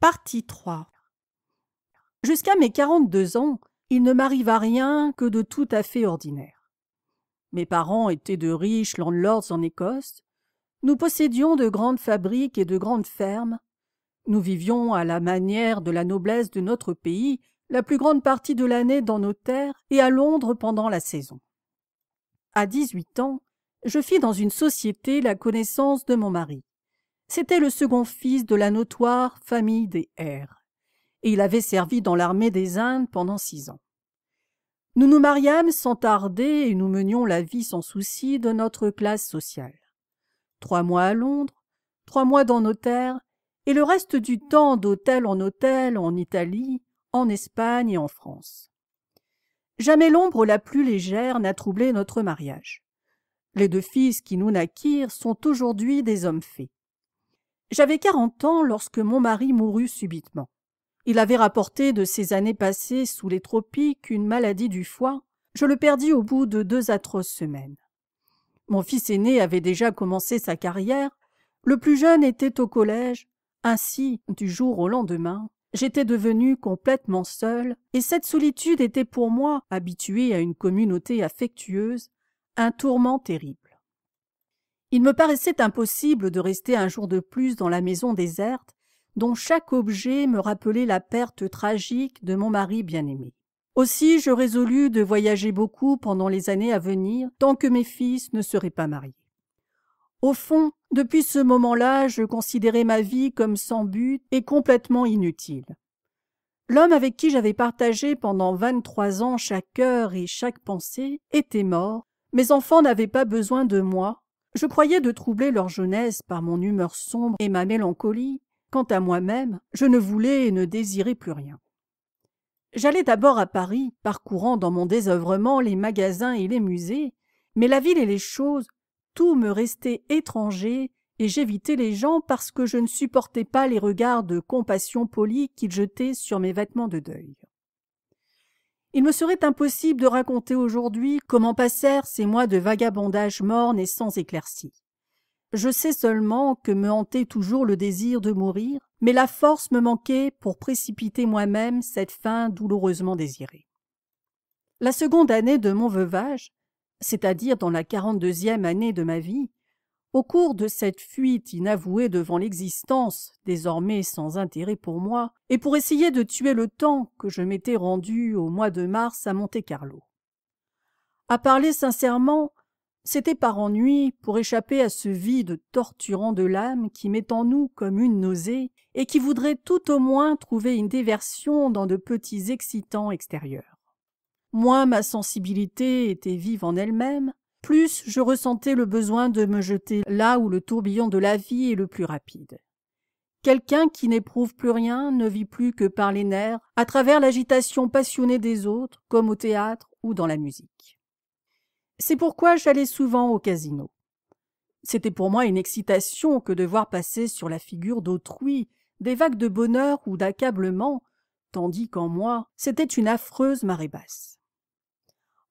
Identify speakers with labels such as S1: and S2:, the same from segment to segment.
S1: Partie 3. Jusqu'à mes 42 ans, il ne m'arriva rien que de tout à fait ordinaire. Mes parents étaient de riches landlords en Écosse. Nous possédions de grandes fabriques et de grandes fermes. Nous vivions à la manière de la noblesse de notre pays, la plus grande partie de l'année dans nos terres et à Londres pendant la saison. À 18 ans, je fis dans une société la connaissance de mon mari. C'était le second fils de la notoire famille des Eyre, et il avait servi dans l'armée des Indes pendant 6 ans. Nous nous mariâmes sans tarder et nous menions la vie sans souci de notre classe sociale. 3 mois à Londres, 3 mois dans nos terres, et le reste du temps d'hôtel en Italie, en Espagne et en France. Jamais l'ombre la plus légère n'a troublé notre mariage. Les 2 fils qui nous naquirent sont aujourd'hui des hommes faits. J'avais 40 ans lorsque mon mari mourut subitement. Il avait rapporté de ses années passées sous les tropiques une maladie du foie. Je le perdis au bout de 2 atroces semaines. Mon fils aîné avait déjà commencé sa carrière, le plus jeune était au collège. Ainsi, du jour au lendemain, j'étais devenue complètement seule, et cette solitude était pour moi, habituée à une communauté affectueuse, un tourment terrible. Il me paraissait impossible de rester un jour de plus dans la maison déserte, dont chaque objet me rappelait la perte tragique de mon mari bien-aimé. Aussi je résolus de voyager beaucoup pendant les années à venir, tant que mes fils ne seraient pas mariés. Au fond, depuis ce moment-là, je considérais ma vie comme sans but et complètement inutile. L'homme avec qui j'avais partagé pendant 23 ans chaque heure et chaque pensée était mort. Mes enfants n'avaient pas besoin de moi. Je croyais de troubler leur jeunesse par mon humeur sombre et ma mélancolie. Quant à moi-même, je ne voulais et ne désirais plus rien. J'allais d'abord à Paris, parcourant dans mon désœuvrement les magasins et les musées, mais la ville et les choses, tout me restait étranger et j'évitais les gens parce que je ne supportais pas les regards de compassion polie qu'ils jetaient sur mes vêtements de deuil. Il me serait impossible de raconter aujourd'hui comment passèrent ces mois de vagabondage morne et sans éclaircie. Je sais seulement que me hantait toujours le désir de mourir, mais la force me manquait pour précipiter moi-même cette fin douloureusement désirée. La seconde année de mon veuvage, c'est-à-dire dans la 42e année de ma vie, au cours de cette fuite inavouée devant l'existence, désormais sans intérêt pour moi, et pour essayer de tuer le temps que je m'étais rendu au mois de mars à Monte-Carlo. À parler sincèrement, c'était par ennui pour échapper à ce vide torturant de l'âme qui met en nous comme une nausée et qui voudrait tout au moins trouver une diversion dans de petits excitants extérieurs. Moins ma sensibilité était vive en elle-même, plus je ressentais le besoin de me jeter là où le tourbillon de la vie est le plus rapide. Quelqu'un qui n'éprouve plus rien ne vit plus que par les nerfs, à travers l'agitation passionnée des autres, comme au théâtre ou dans la musique. C'est pourquoi j'allais souvent au casino. C'était pour moi une excitation que de voir passer sur la figure d'autrui des vagues de bonheur ou d'accablement, tandis qu'en moi, c'était une affreuse marée basse.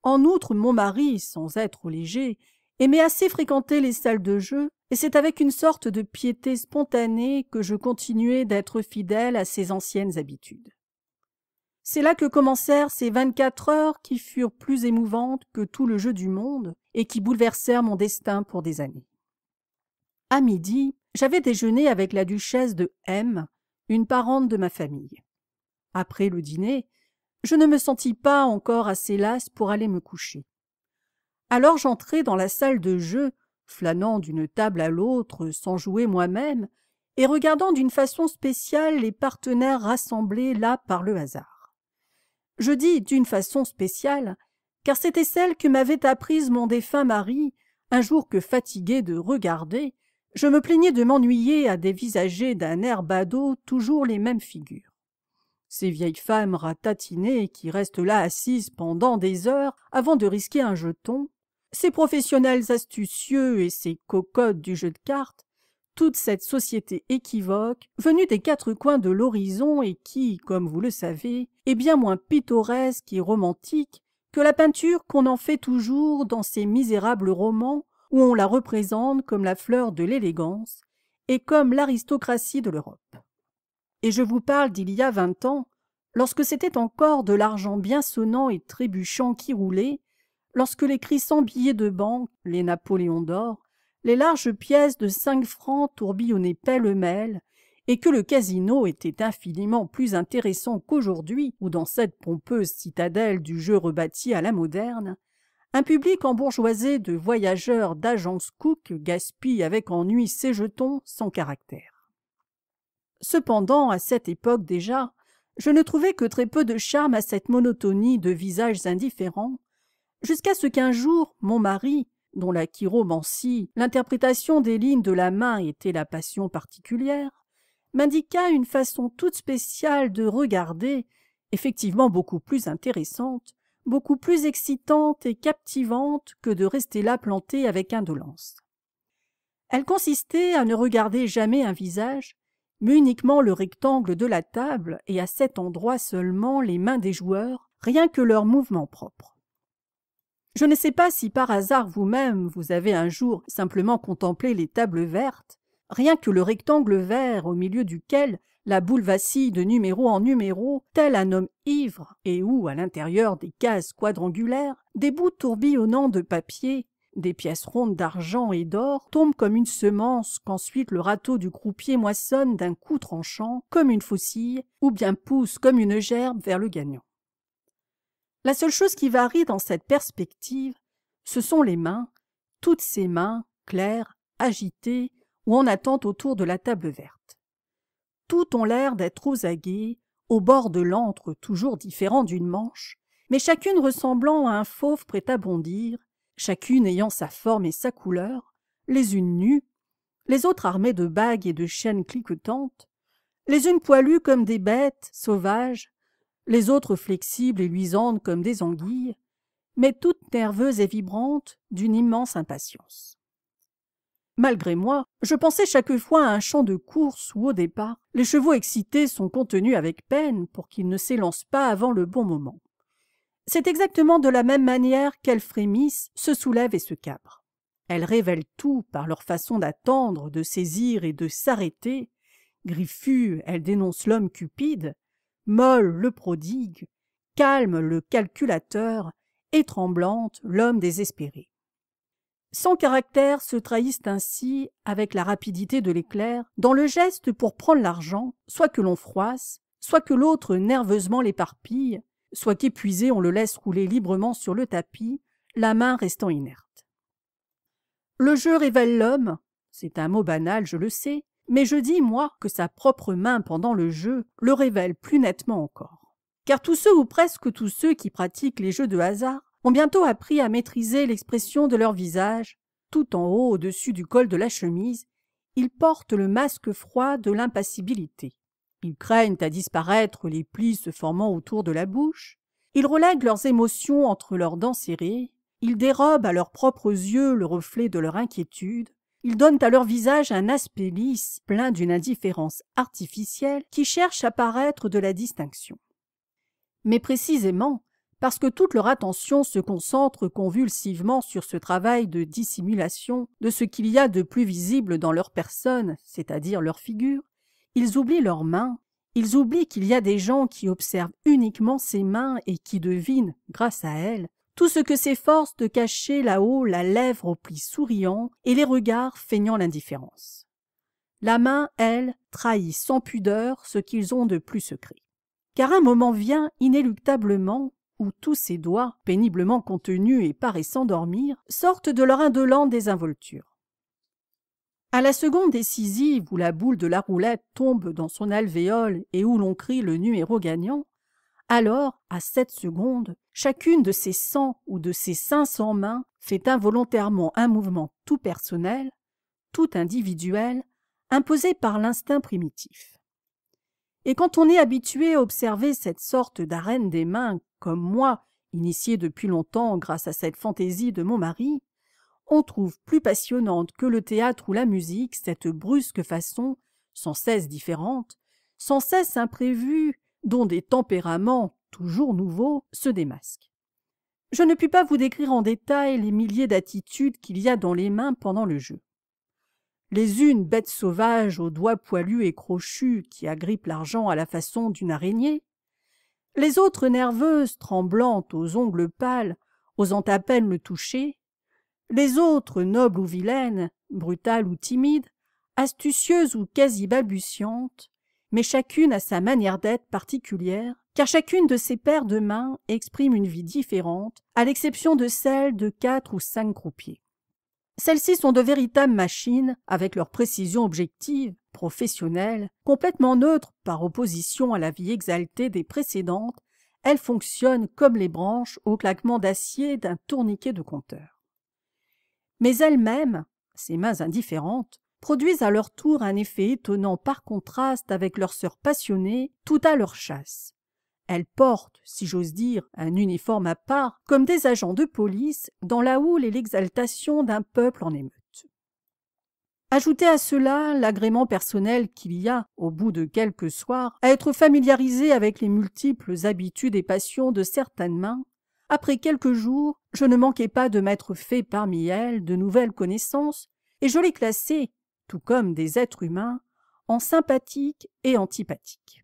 S1: En outre, mon mari, sans être léger, aimait assez fréquenter les salles de jeu, et c'est avec une sorte de piété spontanée que je continuais d'être fidèle à ses anciennes habitudes. C'est là que commencèrent ces 24 heures qui furent plus émouvantes que tout le jeu du monde et qui bouleversèrent mon destin pour des années. À midi, j'avais déjeuné avec la duchesse de M, une parente de ma famille. Après le dîner, je ne me sentis pas encore assez lasse pour aller me coucher. Alors j'entrai dans la salle de jeu, flânant d'une table à l'autre sans jouer moi-même, et regardant d'une façon spéciale les partenaires rassemblés là par le hasard. Je dis d'une façon spéciale, car c'était celle que m'avait apprise mon défunt mari, un jour que, fatigué de regarder, je me plaignais de m'ennuyer à dévisager d'un air badaud toujours les mêmes figures. Ces vieilles femmes ratatinées qui restent là assises pendant des heures avant de risquer un jeton, ces professionnels astucieux et ces cocottes du jeu de cartes, toute cette société équivoque, venue des 4 coins de l'horizon et qui, comme vous le savez, est bien moins pittoresque et romantique que la peinture qu'on en fait toujours dans ces misérables romans où on la représente comme la fleur de l'élégance et comme l'aristocratie de l'Europe. et je vous parle d'il y a 20 ans, lorsque c'était encore de l'argent bien sonnant et trébuchant qui roulait, lorsque les crissants billets de banque, les Napoléons d'or, les larges pièces de 5 francs tourbillonnaient pêle-mêle, et que le casino était infiniment plus intéressant qu'aujourd'hui, ou dans cette pompeuse citadelle du jeu rebâtie à la moderne, un public embourgeoisé de voyageurs d'agence Cook gaspille avec ennui ses jetons sans caractère. Cependant, à cette époque déjà, je ne trouvais que très peu de charme à cette monotonie de visages indifférents, jusqu'à ce qu'un jour, mon mari, dont la chiromancie, l'interprétation des lignes de la main était la passion particulière, m'indiqua une façon toute spéciale de regarder, effectivement beaucoup plus intéressante, beaucoup plus excitante et captivante que de rester là plantée avec indolence. Elle consistait à ne regarder jamais un visage, mais uniquement le rectangle de la table et à cet endroit seulement les mains des joueurs, rien que leurs mouvements propres. Je ne sais pas si par hasard vous-même vous avez un jour simplement contemplé les tables vertes, rien que le rectangle vert au milieu duquel la boule vacille de numéro en numéro, tel un homme ivre, et où, à l'intérieur des cases quadrangulaires, des bouts tourbillonnants de papier, des pièces rondes d'argent et d'or tombent comme une semence qu'ensuite le râteau du croupier moissonne d'un coup tranchant, comme une faucille, ou bien pousse comme une gerbe vers le gagnant. La seule chose qui varie dans cette perspective, ce sont les mains, toutes ces mains, claires, agitées, ou en attente autour de la table verte. Toutes ont l'air d'être aux aguets, au bord de l'antre toujours différent d'une manche, mais chacune ressemblant à un fauve prêt à bondir, chacune ayant sa forme et sa couleur, les unes nues, les autres armées de bagues et de chaînes cliquetantes, les unes poilues comme des bêtes sauvages, les autres flexibles et luisantes comme des anguilles, mais toutes nerveuses et vibrantes d'une immense impatience. Malgré moi, je pensais chaque fois à un champ de course où, au départ, les chevaux excités sont contenus avec peine pour qu'ils ne s'élancent pas avant le bon moment. C'est exactement de la même manière qu'elles frémissent, se soulèvent et se cabrent. Elles révèlent tout par leur façon d'attendre, de saisir et de s'arrêter. Griffues, elles dénoncent l'homme cupide, molles, le prodigue, calmes, le calculateur, et tremblantes, l'homme désespéré. Sans caractère se trahissent ainsi, avec la rapidité de l'éclair, dans le geste pour prendre l'argent, soit que l'on froisse, soit que l'autre nerveusement l'éparpille, soit qu'épuisé on le laisse rouler librement sur le tapis, la main restant inerte. Le jeu révèle l'homme, c'est un mot banal, je le sais, mais je dis, moi, que sa propre main pendant le jeu le révèle plus nettement encore. Car tous ceux ou presque tous ceux qui pratiquent les jeux de hasard ont bientôt appris à maîtriser l'expression de leur visage, tout en haut au-dessus du col de la chemise, ils portent le masque froid de l'impassibilité. Ils craignent à disparaître les plis se formant autour de la bouche, ils relèguent leurs émotions entre leurs dents serrées, ils dérobent à leurs propres yeux le reflet de leur inquiétude, ils donnent à leur visage un aspect lisse, plein d'une indifférence artificielle qui cherche à paraître de la distinction. Mais précisément, parce que toute leur attention se concentre convulsivement sur ce travail de dissimulation de ce qu'il y a de plus visible dans leur personne, c'est-à-dire leur figure, ils oublient leurs mains, ils oublient qu'il y a des gens qui observent uniquement ces mains et qui devinent, grâce à elles, tout ce que s'efforce de cacher là-haut la lèvre au pli souriant et les regards feignant l'indifférence. La main, elle, trahit sans pudeur ce qu'ils ont de plus secret. Car un moment vient inéluctablement où tous ces doigts, péniblement contenus et paraissant dormir, sortent de leur indolente désinvolture. À la seconde décisive où la boule de la roulette tombe dans son alvéole et où l'on crie le numéro gagnant, alors, à cette seconde, chacune de ces 100 ou de ces 500 mains fait involontairement un mouvement tout personnel, tout individuel, imposé par l'instinct primitif. Et quand on est habitué à observer cette sorte d'arène des mains, comme moi, initié depuis longtemps grâce à cette fantaisie de mon mari, on trouve plus passionnante que le théâtre ou la musique cette brusque façon, sans cesse différente, sans cesse imprévue, dont des tempéraments, toujours nouveaux, se démasquent. Je ne puis pas vous décrire en détail les milliers d'attitudes qu'il y a dans les mains pendant le jeu. les unes bêtes sauvages aux doigts poilus et crochus qui agrippent l'argent à la façon d'une araignée, les autres nerveuses, tremblantes, aux ongles pâles, osant à peine le toucher, les autres nobles ou vilaines, brutales ou timides, astucieuses ou quasi balbutiantes, mais chacune a sa manière d'être particulière, car chacune de ces paires de mains exprime une vie différente, à l'exception de celle de 4 ou 5 croupiers. Celles-ci sont de véritables machines, avec leur précision objective, professionnelle, complètement neutre par opposition à la vie exaltée des précédentes, elles fonctionnent comme les branches au claquement d'acier d'un tourniquet de compteur. Mais elles-mêmes, ces mains indifférentes, produisent à leur tour un effet étonnant par contraste avec leurs sœurs passionnées, tout à leur chasse. Elles portent, si j'ose dire, un uniforme à part, comme des agents de police, dans la houle et l'exaltation d'un peuple en émeute. Ajoutez à cela l'agrément personnel qu'il y a, au bout de quelques soirs, à être familiarisé avec les multiples habitudes et passions de certaines mains. Après quelques jours, je ne manquai pas de m'être fait parmi elles de nouvelles connaissances, et je les classai, tout comme des êtres humains, en sympathiques et antipathiques.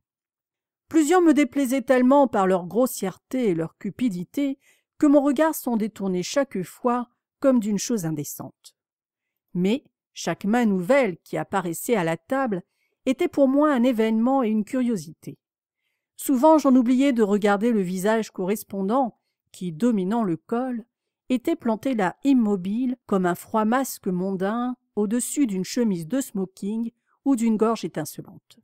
S1: Plusieurs me déplaisaient tellement par leur grossièreté et leur cupidité que mon regard s'en détournait chaque fois comme d'une chose indécente. Mais chaque main nouvelle qui apparaissait à la table était pour moi un événement et une curiosité. Souvent j'en oubliais de regarder le visage correspondant qui, dominant le col, était planté là immobile comme un froid masque mondain au-dessus d'une chemise de smoking ou d'une gorge étincelante.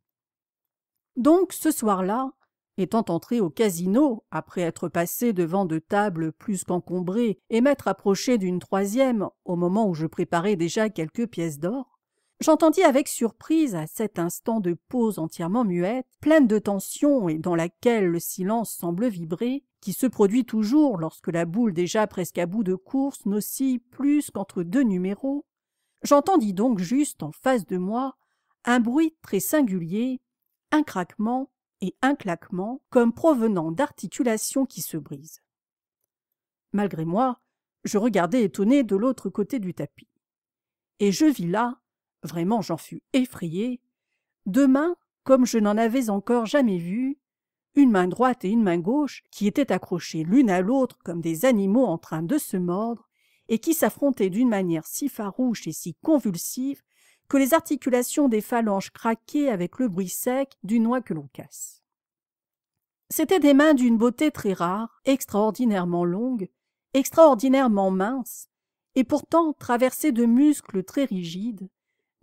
S1: Donc, ce soir-là, étant entré au casino, après être passé devant de tables plus qu'encombrées et m'être approché d'une troisième au moment où je préparais déjà quelques pièces d'or, j'entendis avec surprise, à cet instant de pause entièrement muette, pleine de tension et dans laquelle le silence semble vibrer, qui se produit toujours lorsque la boule déjà presque à bout de course n'oscille plus qu'entre 2 numéros, j'entendis donc juste en face de moi un bruit très singulier, un craquement et un claquement comme provenant d'articulations qui se brisent. Malgré moi, je regardai étonné de l'autre côté du tapis. Et je vis là, vraiment j'en fus effrayé, 2 mains comme je n'en avais encore jamais vu, une main droite et une main gauche qui étaient accrochées l'une à l'autre comme des animaux en train de se mordre et qui s'affrontaient d'une manière si farouche et si convulsive que les articulations des phalanges craquaient avec le bruit sec d'une noix que l'on casse. C'étaient des mains d'une beauté très rare, extraordinairement longues, extraordinairement minces, et pourtant traversées de muscles très rigides,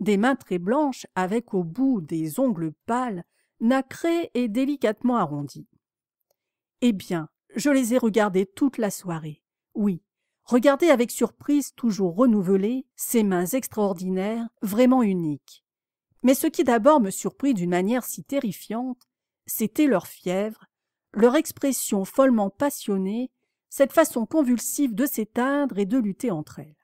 S1: des mains très blanches avec au bout des ongles pâles, nacrés et délicatement arrondis. Eh bien, je les ai regardées toute la soirée, oui, regardez avec surprise toujours renouvelée ces mains extraordinaires, vraiment uniques. Mais ce qui d'abord me surprit d'une manière si terrifiante, c'était leur fièvre, leur expression follement passionnée, cette façon convulsive de s'éteindre et de lutter entre elles.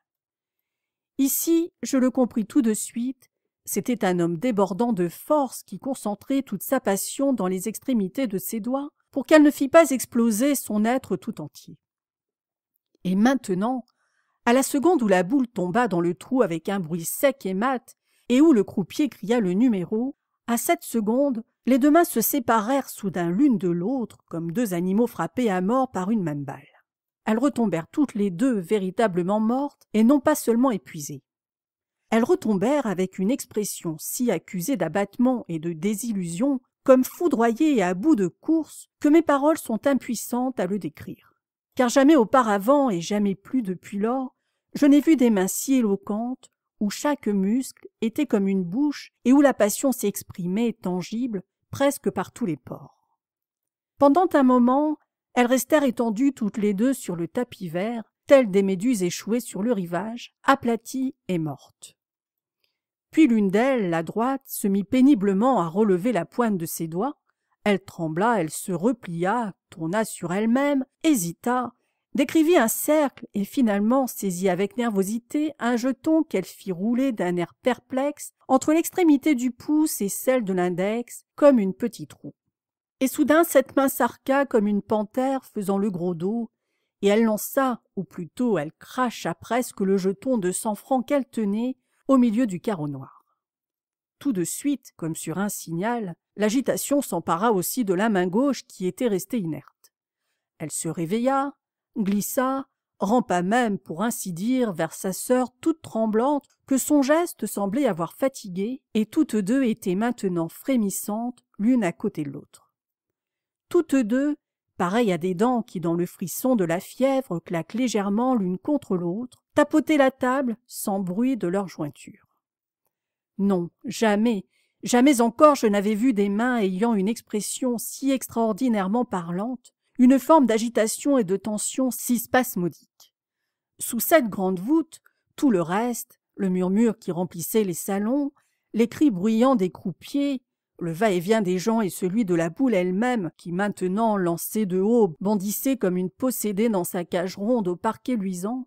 S1: Ici, je le compris tout de suite, c'était un homme débordant de force qui concentrait toute sa passion dans les extrémités de ses doigts pour qu'elle ne fît pas exploser son être tout entier. Et maintenant, à la seconde où la boule tomba dans le trou avec un bruit sec et mat, et où le croupier cria le numéro, à cette seconde, les 2 mains se séparèrent soudain l'une de l'autre, comme 2 animaux frappés à mort par une même balle. Elles retombèrent toutes les 2 véritablement mortes, et non pas seulement épuisées. Elles retombèrent avec une expression si accusée d'abattement et de désillusion, comme foudroyées et à bout de course, que mes paroles sont impuissantes à le décrire. Car jamais auparavant et jamais plus depuis lors, je n'ai vu des mains si éloquentes, où chaque muscle était comme une bouche et où la passion s'exprimait tangible presque par tous les pores. Pendant un moment, elles restèrent étendues toutes les 2 sur le tapis vert, telles des méduses échouées sur le rivage, aplaties et mortes. Puis l'une d'elles, la droite, se mit péniblement à relever la pointe de ses doigts. Elle trembla, elle se replia, tourna sur elle-même, hésita, décrivit un cercle et finalement saisit avec nervosité un jeton qu'elle fit rouler d'un air perplexe entre l'extrémité du pouce et celle de l'index comme une petite roue. Et soudain cette main s'arqua comme une panthère faisant le gros dos, et elle lança, ou plutôt elle cracha presque le jeton de 100 francs qu'elle tenait, au milieu du carreau noir. Tout de suite, comme sur un signal, l'agitation s'empara aussi de la main gauche qui était restée inerte. Elle se réveilla, glissa, rampa même, pour ainsi dire, vers sa sœur toute tremblante, que son geste semblait avoir fatiguée, et toutes deux étaient maintenant frémissantes, l'une à côté de l'autre. Toutes deux, pareilles à des dents qui, dans le frisson de la fièvre, claquent légèrement l'une contre l'autre, tapotaient la table sans bruit de leur jointure. Non, jamais, jamais encore je n'avais vu des mains ayant une expression si extraordinairement parlante, une forme d'agitation et de tension si spasmodique. Sous cette grande voûte, tout le reste, le murmure qui remplissait les salons, les cris bruyants des croupiers, le va-et-vient des gens et celui de la boule elle-même, qui maintenant, lancée de haut, bondissait comme une possédée dans sa cage ronde au parquet luisant,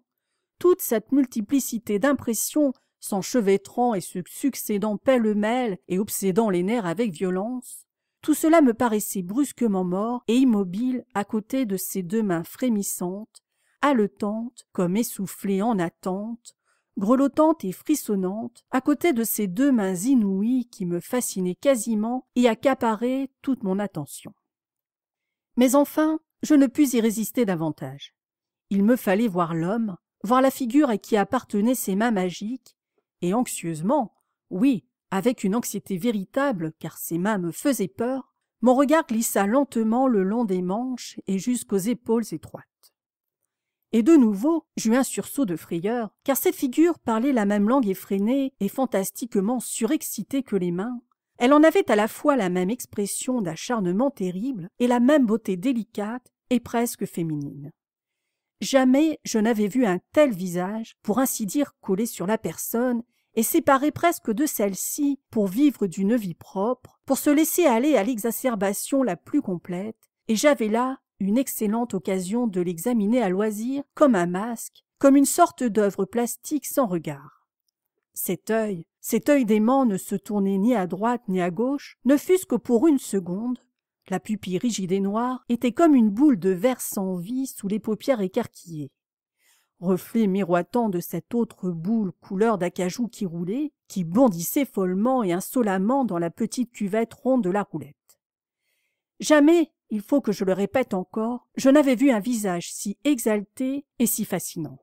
S1: toute cette multiplicité d'impressions s'enchevêtrant et se succédant pêle-mêle et obsédant les nerfs avec violence, tout cela me paraissait brusquement mort et immobile à côté de ces deux mains frémissantes, haletantes comme essoufflées en attente, grelottantes et frissonnantes, à côté de ces deux mains inouïes qui me fascinaient quasiment et accaparaient toute mon attention. Mais enfin, je ne pus y résister davantage. Il me fallait voir l'homme, voir la figure à qui appartenaient ces mains magiques, et anxieusement, oui, avec une anxiété véritable, car ces mains me faisaient peur, mon regard glissa lentement le long des manches et jusqu'aux épaules étroites. Et de nouveau, j'eus un sursaut de frayeur, car ces figures parlaient la même langue effrénée et fantastiquement surexcitée que les mains. Elle en avait à la fois la même expression d'acharnement terrible et la même beauté délicate et presque féminine. Jamais je n'avais vu un tel visage, pour ainsi dire collé sur la personne, et séparé presque de celle-ci pour vivre d'une vie propre, pour se laisser aller à l'exacerbation la plus complète, et j'avais là une excellente occasion de l'examiner à loisir comme un masque, comme une sorte d'œuvre plastique sans regard. Cet œil dément ne se tournait ni à droite ni à gauche, ne fût-ce que pour une seconde. La pupille rigide et noire était comme une boule de verre sans vie sous les paupières écarquillées. Reflet miroitant de cette autre boule couleur d'acajou qui roulait, qui bondissait follement et insolemment dans la petite cuvette ronde de la roulette. Jamais, il faut que je le répète encore, je n'avais vu un visage si exalté et si fascinant.